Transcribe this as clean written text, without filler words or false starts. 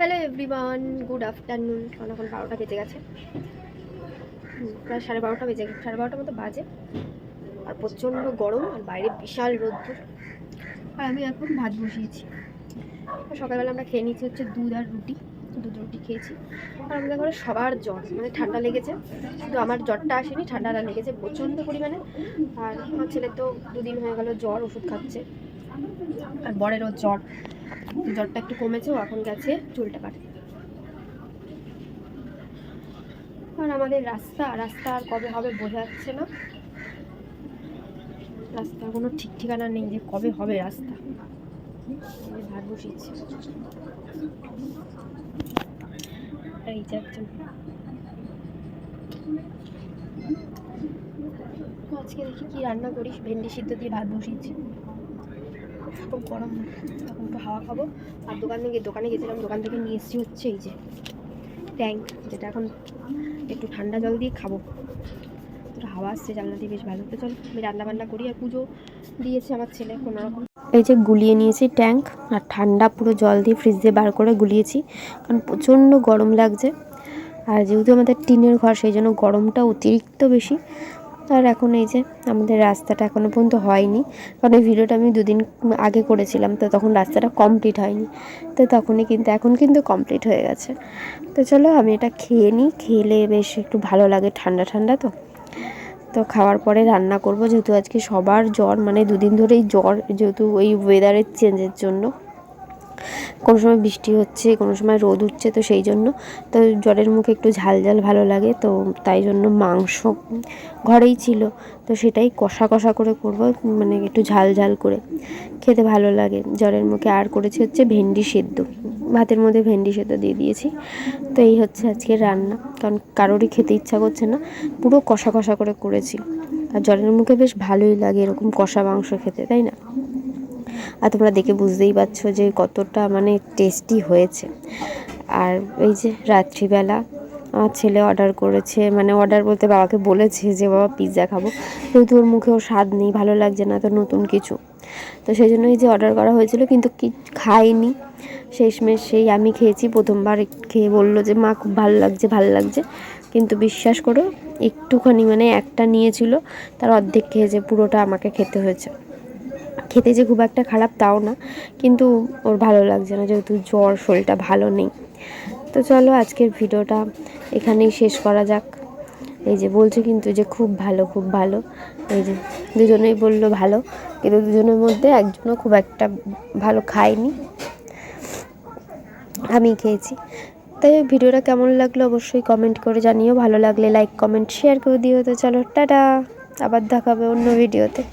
Hello everyone, good afternoon. কারণ এখন 12টা বেজে গেছে, প্রায় 12:30 বেজে গেছে, 12:30 মতো বাজে। আর প্রচণ্ড গরম, আর বাইরে বিশাল রোদ্দুর। আর আমি এখন ভাত বসিয়েছি। সকালবেলা আমরা খেয়ে নিয়েছি হচ্ছে দুধ রুটি খেয়েছি। আর আমাদের ঘরে সবার জ্বর, মানে ঠান্ডা লেগেছে। শুধু আমার জ্বরটা আসেনি, ঠান্ডাটা লেগেছে প্রচণ্ড পরিমাণে। আর আমার ছেলে তো 2 দিন হয়ে গেল জ্বর, ওষুধ খাচ্ছে। আর বরেরও জ্বরটা একটু কমেছে, ও এখন গেছে চুলটা কাটতে। আর আমাদের রাস্তা আর কবে হবে বোঝা যাচ্ছে না। রাস্তার কোনো ঠিক ঠিকানা নেই যে কবে হবে রাস্তা। ভাত বসিয়েছি। এই যে একজন আজকে দেখি কি রান্না করিস। ভেন্ডি সিদ্ধ দিয়ে ভাত বসিয়েছি। খুব গরম, এখন একটু হাওয়া খাবো। আর দোকানে গেছিলাম, দোকান থেকে নিয়ে এসেছি হচ্ছে এই যে ট্যাঙ্ক, যেটা এখন একটু ঠান্ডা জল দিয়ে খাবো। হাওয়া আসছে জানলা দিয়ে, বেশ ভালো। তো চল আমি রান্না করি। আর পুজো দিয়েছে আমার ছেলে কোনোরকম। এই যে গুলিয়ে নিয়েছি ট্যাঙ্ক, আর ঠান্ডা পুরো জল দিয়ে ফ্রিজ দিয়ে বার করে গুলিয়েছি, কারণ প্রচণ্ড গরম লাগছে। আর যেহেতু আমাদের টিনের ঘর, সেই জন্য গরমটা অতিরিক্ত বেশি। আর এখন এই যে আমাদের রাস্তাটা এখনও পর্যন্ত হয়নি, কারণ এই ভিডিওটা আমি 2 দিন আগে করেছিলাম, তো তখন রাস্তাটা কমপ্লিট হয়নি। তো এখন কিন্তু কমপ্লিট হয়ে গেছে। তো চলো আমি এটা খেয়ে নিই, খেলে বেশ একটু ভালো লাগে, ঠান্ডা ঠান্ডা তো খাওয়ার পরে রান্না করব। যেহেতু আজকে সবার জ্বর, মানে 2 দিন ধরেই জ্বর, যেহেতু ওই ওয়েদারের চেঞ্জের জন্য। কোনো সময় বৃষ্টি হচ্ছে, কোনো সময় রোদ উঠছে, তো সেই জন্য তো জ্বরের মুখে একটু ঝাল ভালো লাগে। তো তাই জন্য মাংস ঘরেই ছিল, তো সেটাই কষা করে করব, মানে একটু ঝাল করে খেতে ভালো লাগে জ্বরের মুখে। আর করেছি হচ্ছে ভেন্ডি সেদ্ধ, ভাতের মধ্যে ভেন্ডি সেদ্ধ দিয়ে দিয়েছি। তো এই হচ্ছে আজকে রান্না, কারণ কারোরই খেতে ইচ্ছা করছে না, পুরো কষা করে করেছি। আর জ্বরের মুখে বেশ ভালোই লাগে এরকম কষা মাংস খেতে, তাই না? আর তোমরা দেখে বুঝতেই পারছো যে কতটা মানে টেস্টি হয়েছে। আর এই যে রাত্রিবেলা আমার ছেলে অর্ডার করেছে, মানে অর্ডার বলতে বাবাকে বলেছে যে বাবা পিৎজা খাবো, যেহেতু ওর মুখেও স্বাদ নেই, ভালো লাগছে না, তো নতুন কিছু, তো সেই জন্য এই যে অর্ডার করা হয়েছিল, কিন্তু খাইনি। শেষমেশ সেই আমি খেয়েছি। প্রথমবার খেয়ে বললো যে মা খুব ভালো লাগছে, কিন্তু বিশ্বাস করো একটুখানি, মানে একটা নিয়েছিল, তার অর্ধেক খেয়েছে, পুরোটা আমাকে খেতে হয়েছে। খেতে যে খুব একটা খারাপ তাও না, কিন্তু ওর ভালো লাগছে না, যেহেতু জ্বর, শরীরটা ভালো নেই। তো চলো আজকের ভিডিওটা এখানেই শেষ করা যাক। এই যে বলছে কিন্তু যে খুব ভালো, এই যে দুজনেই বললো ভালো, কিন্তু দুজনের মধ্যে একজনও খুব একটা ভালো খায়নি, আমি খেয়েছি। তাই ভিডিওটা কেমন লাগলো অবশ্যই কমেন্ট করে জানিও, ভালো লাগলে লাইক কমেন্ট শেয়ার করে দিও। তো চলো টাটা, আবার দেখাবে অন্য ভিডিওতে।